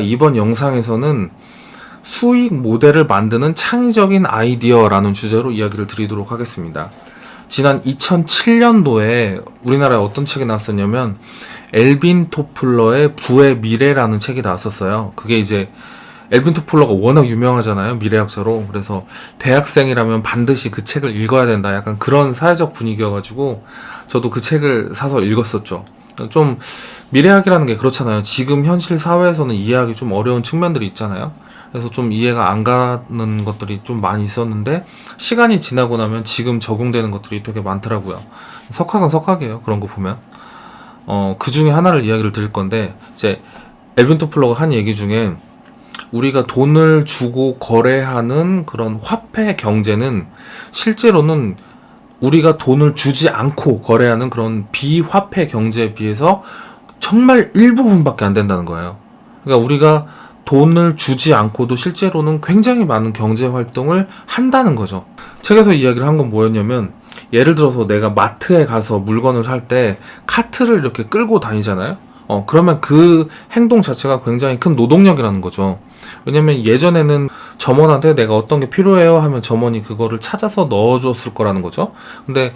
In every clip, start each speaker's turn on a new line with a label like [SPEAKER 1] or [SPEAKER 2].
[SPEAKER 1] 이번 영상에서는 수익 모델을 만드는 창의적인 아이디어라는 주제로 이야기를 드리도록 하겠습니다. 지난 2007년도에 우리나라에 어떤 책이 나왔었냐면 엘빈 토플러의 부의 미래라는 책이 나왔었어요. 그게 이제 엘빈 토플러가 워낙 유명하잖아요, 미래학자로. 그래서 대학생이라면 반드시 그 책을 읽어야 된다, 약간 그런 사회적 분위기여가지고 저도 그 책을 사서 읽었었죠. 좀 미래학이라는 게 그렇잖아요. 지금 현실 사회에서는 이해하기 좀 어려운 측면들이 있잖아요. 그래서 좀 이해가 안 가는 것들이 좀 많이 있었는데 시간이 지나고 나면 지금 적용되는 것들이 되게 많더라고요. 석학은 석학이에요, 그런 거 보면. 그 중에 하나를 이야기를 드릴 건데, 이제 엘빈 토플러가 한 얘기 중에 우리가 돈을 주고 거래하는 그런 화폐 경제는 실제로는 우리가 돈을 주지 않고 거래하는 그런 비화폐 경제에 비해서 정말 일부분밖에 안 된다는 거예요. 그러니까 우리가 돈을 주지 않고도 실제로는 굉장히 많은 경제 활동을 한다는 거죠. 책에서 이야기를 한 건 뭐였냐면, 예를 들어서 내가 마트에 가서 물건을 살 때 카트를 이렇게 끌고 다니잖아요. 그러면 그 행동 자체가 굉장히 큰 노동력이라는 거죠. 왜냐면 예전에는 점원한테 내가 어떤 게 필요해요 하면 점원이 그거를 찾아서 넣어줬을 거라는 거죠. 근데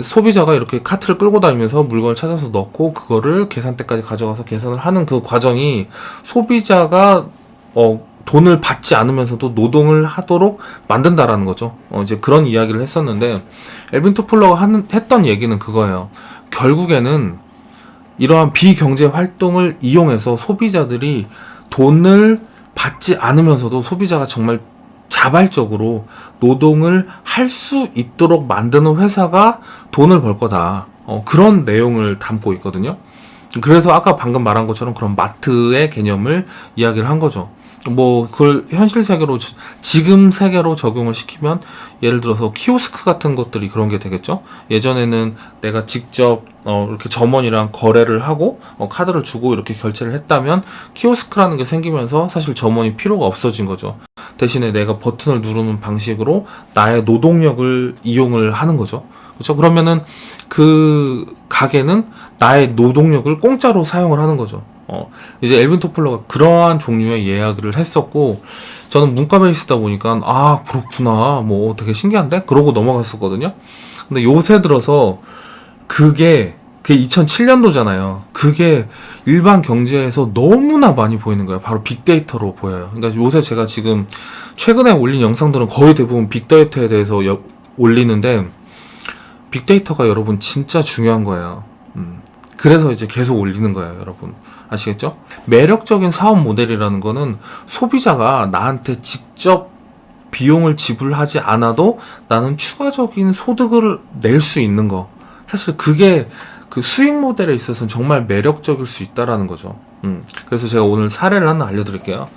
[SPEAKER 1] 소비자가 이렇게 카트를 끌고 다니면서 물건을 찾아서 넣고 그거를 계산대까지 가져가서 계산을 하는 그 과정이 소비자가 돈을 받지 않으면서도 노동을 하도록 만든다라는 거죠. 이제 그런 이야기를 했었는데, 엘빈 토플러가 했던 얘기는 그거예요. 결국에는 이러한 비경제 활동을 이용해서 소비자들이 돈을 받지 않으면서도 소비자가 정말 자발적으로 노동을 할 수 있도록 만드는 회사가 돈을 벌 거다. 그런 내용을 담고 있거든요. 그래서 아까 방금 말한 것처럼 그런 마트의 개념을 이야기를 한 거죠. 그걸 현실 세계로, 지금 세계로 적용을 시키면, 예를 들어서 키오스크 같은 것들이 그런 게 되겠죠. 예전에는 내가 직접 이렇게 점원이랑 거래를 하고 카드를 주고 이렇게 결제를 했다면 키오스크라는 게 생기면서 사실 점원이 필요가 없어진 거죠. 대신에 내가 버튼을 누르는 방식으로 나의 노동력을 이용을 하는 거죠. 그렇죠? 그러면은 그 가게는 나의 노동력을 공짜로 사용을 하는 거죠. 이제 엘빈 토플러가 그러한 종류의 이야기를 했었고, 저는 문과 베이스다 보니까 그렇구나, 되게 신기한데? 그러고 넘어갔었거든요. 근데 요새 들어서 그게 2007년도잖아요. 그게 일반 경제에서 너무나 많이 보이는 거예요. 바로 빅데이터로 보여요. 그러니까 요새 제가 지금 최근에 올린 영상들은 거의 대부분 빅데이터에 대해서 올리는데, 빅데이터가 여러분 진짜 중요한 거예요. 그래서 이제 계속 올리는 거예요, 여러분. 아시겠죠? 매력적인 사업 모델이라는 거는 소비자가 나한테 직접 비용을 지불하지 않아도 나는 추가적인 소득을 낼 수 있는 거. 사실 그게 그 수익 모델에 있어서는 정말 매력적일 수 있다라는 거죠. 그래서 제가 오늘 사례를 하나 알려드릴게요.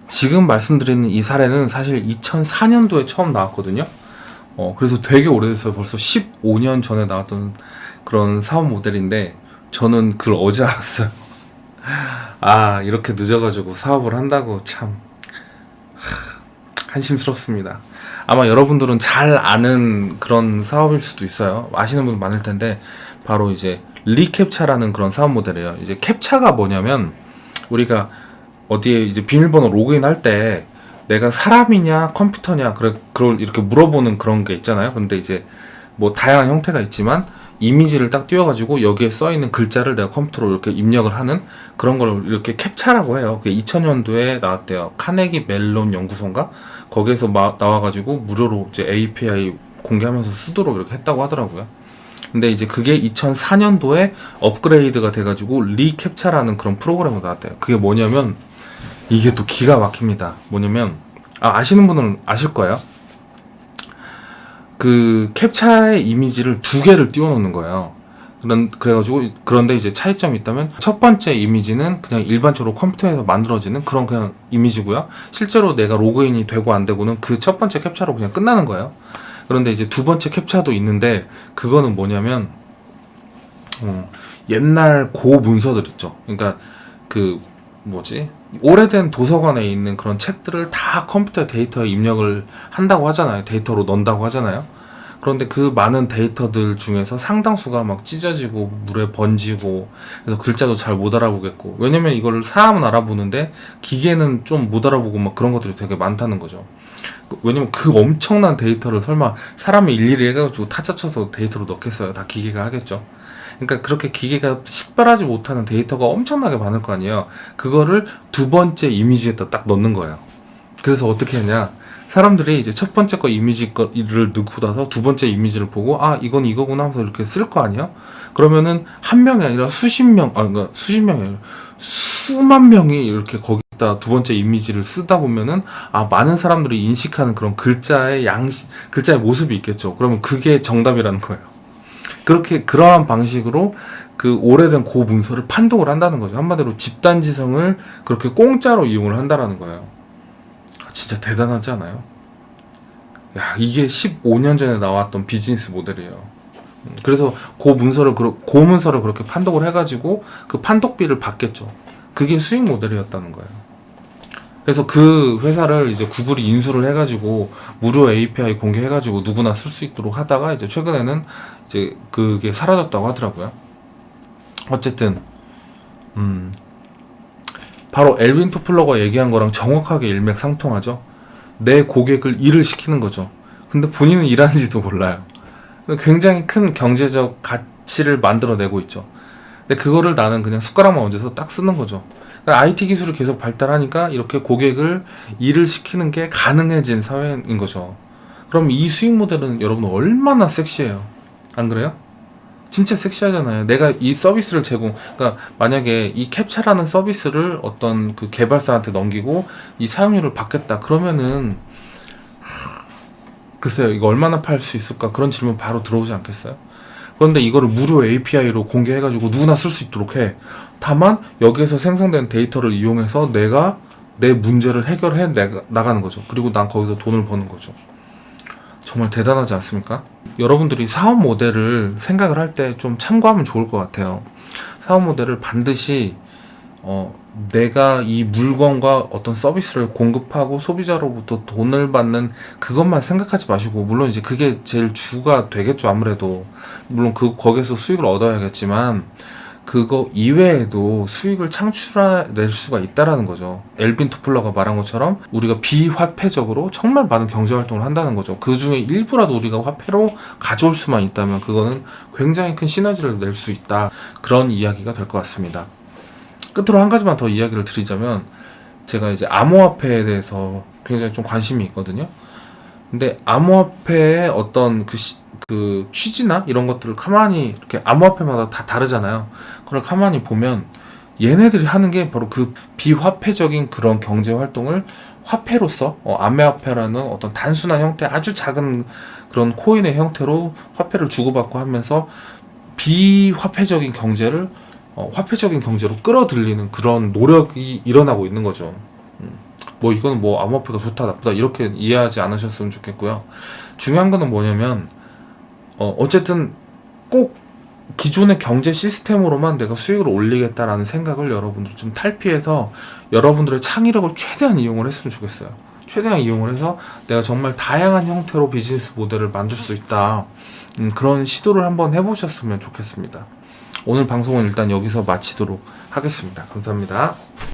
[SPEAKER 1] 지금 말씀드리는 이 사례는 사실 2004년도에 처음 나왔거든요. 그래서 되게 오래됐어요. 벌써 15년 전에 나왔던 그런 사업 모델인데, 저는 그걸 어제 알았어요. 이렇게 늦어가지고 사업을 한다고 참 한심스럽습니다. 아마 여러분들은 잘 아는 그런 사업일 수도 있어요. 아시는 분들 많을 텐데, 바로 이제 리캡차라는 그런 사업 모델이에요. 이제 캡차가 뭐냐면, 우리가 어디에 이제 비밀번호 로그인 할 때 내가 사람이냐 컴퓨터냐 그걸 이렇게 물어보는 그런 게 있잖아요. 근데 이제 다양한 형태가 있지만 이미지를 딱 띄워가지고 여기에 써있는 글자를 내가 컴퓨터로 이렇게 입력을 하는 그런 걸 이렇게 캡차라고 해요. 그게 2000년도에 나왔대요. 카네기 멜론 연구소인가? 거기에서 나와가지고 무료로 이제 API 공개하면서 쓰도록 이렇게 했다고 하더라고요. 근데 이제 그게 2004년도에 업그레이드가 돼가지고 리캡차라는 그런 프로그램이 나왔대요. 그게 뭐냐면, 이게 또 기가 막힙니다. 뭐냐면, 아시는 분은 아실 거예요. 그 캡차의 이미지를 2개를 띄워놓는 거예요. 그런데 이제 차이점이 있다면, 첫 번째 이미지는 그냥 일반적으로 컴퓨터에서 만들어지는 그런 그냥 이미지고요. 실제로 내가 로그인이 되고 안 되고는 그 첫 번째 캡차로 그냥 끝나는 거예요. 그런데 이제 두 번째 캡차도 있는데, 그거는 뭐냐면, 옛날 고 문서들 있죠. 그러니까 오래된 도서관에 있는 그런 책들을 다 컴퓨터 데이터에 입력을 한다고 하잖아요. 데이터로 넣는다고 하잖아요. 그런데 그 많은 데이터들 중에서 상당수가 막 찢어지고 물에 번지고 그래서 글자도 잘 못 알아보겠고, 왜냐면 이거를 사람은 알아보는데 기계는 좀 못 알아보고 막 그런 것들이 되게 많다는 거죠. 왜냐면 그 엄청난 데이터를 설마 사람이 일일이 해가지고 타짜 쳐서 데이터로 넣겠어요? 다 기계가 하겠죠. 그러니까 그렇게 기계가 식별하지 못하는 데이터가 엄청나게 많을 거 아니에요. 그거를 두 번째 이미지에다 딱 넣는 거예요. 그래서 어떻게 하냐, 사람들이 이제 첫 번째 거 이미지를 넣고 나서 두 번째 이미지를 보고 아 이건 이거구나 하면서 이렇게 쓸 거 아니에요. 그러면은 한 명이 아니라 그러니까 수십 명이 아니라 수만 명이 이렇게 거기다 두 번째 이미지를 쓰다 보면은 아 많은 사람들이 인식하는 그런 글자의 글자의 모습이 있겠죠. 그러면 그게 정답이라는 거예요. 그렇게 그러한 방식으로 그 오래된 고 문서를 판독을 한다는 거죠. 한마디로 집단지성을 그렇게 공짜로 이용을 한다라는 거예요. 진짜 대단하지 않아요? 야, 이게 15년 전에 나왔던 비즈니스 모델이에요. 그래서 고 문서를 그렇게 판독을 해가지고 그 판독비를 받겠죠. 그게 수익 모델이었다는 거예요. 그래서 그 회사를 이제 구글이 인수를 해가지고 무료 API 공개해가지고 누구나 쓸 수 있도록 하다가 이제 최근에는 이제 그게 사라졌다고 하더라고요. 어쨌든 바로 엘빈 토플러가 얘기한 거랑 정확하게 일맥상통하죠. 내 고객을 일을 시키는 거죠. 근데 본인은 일하는지도 몰라요. 굉장히 큰 경제적 가치를 만들어내고 있죠. 근데 그거를 나는 그냥 숟가락만 얹어서 딱 쓰는 거죠. 그러니까 IT 기술이 계속 발달하니까 이렇게 고객을 일을 시키는 게 가능해진 사회인 거죠. 그럼 이 수익 모델은 여러분 얼마나 섹시해요. 안 그래요? 진짜 섹시하잖아요. 내가 이 서비스를 그러니까 만약에 이 캡처라는 서비스를 어떤 그 개발사한테 넘기고 이 사용료를 받겠다. 그러면은 글쎄요, 이거 얼마나 팔 수 있을까? 그런 질문 바로 들어오지 않겠어요? 그런데 이거를 무료 API로 공개해가지고 누구나 쓸 수 있도록 해. 다만 여기에서 생성된 데이터를 이용해서 내가 내 문제를 해결해 나가는 거죠. 그리고 난 거기서 돈을 버는 거죠. 정말 대단하지 않습니까? 여러분들이 사업 모델을 생각을 할 때 좀 참고하면 좋을 것 같아요. 사업 모델을 반드시 내가 이 물건과 어떤 서비스를 공급하고 소비자로부터 돈을 받는 그것만 생각하지 마시고, 물론 이제 그게 제일 주가 되겠죠. 아무래도 물론 거기에서 수익을 얻어야겠지만 그거 이외에도 수익을 창출해낼 수가 있다라는 거죠. 엘빈 토플러가 말한 것처럼 우리가 비화폐적으로 정말 많은 경제활동을 한다는 거죠. 그 중에 일부라도 우리가 화폐로 가져올 수만 있다면 그거는 굉장히 큰 시너지를 낼 수 있다. 그런 이야기가 될 것 같습니다. 끝으로 한 가지만 더 이야기를 드리자면, 제가 이제 암호화폐에 대해서 굉장히 좀 관심이 있거든요. 근데 암호화폐의 어떤 그 취지나 이런 것들을 가만히 이렇게 암호화폐마다 다 다르잖아요. 그걸 가만히 보면 얘네들이 하는 게 바로 그 비화폐적인 그런 경제 활동을 화폐로서 암호화폐라는 어떤 단순한 형태, 아주 작은 그런 코인의 형태로 화폐를 주고받고 하면서 비화폐적인 경제를 화폐적인 경제로 끌어들이는 그런 노력이 일어나고 있는 거죠. 뭐 이거는 뭐 암호화폐가 좋다 나쁘다 이렇게 이해하지 않으셨으면 좋겠고요. 중요한 거는 뭐냐면 어쨌든 꼭 기존의 경제 시스템으로만 내가 수익을 올리겠다라는 생각을 여러분들 좀 탈피해서 여러분들의 창의력을 최대한 이용을 했으면 좋겠어요. 최대한 이용을 해서 내가 정말 다양한 형태로 비즈니스 모델을 만들 수 있다. 그런 시도를 한번 해보셨으면 좋겠습니다. 오늘 방송은 일단 여기서 마치도록 하겠습니다. 감사합니다.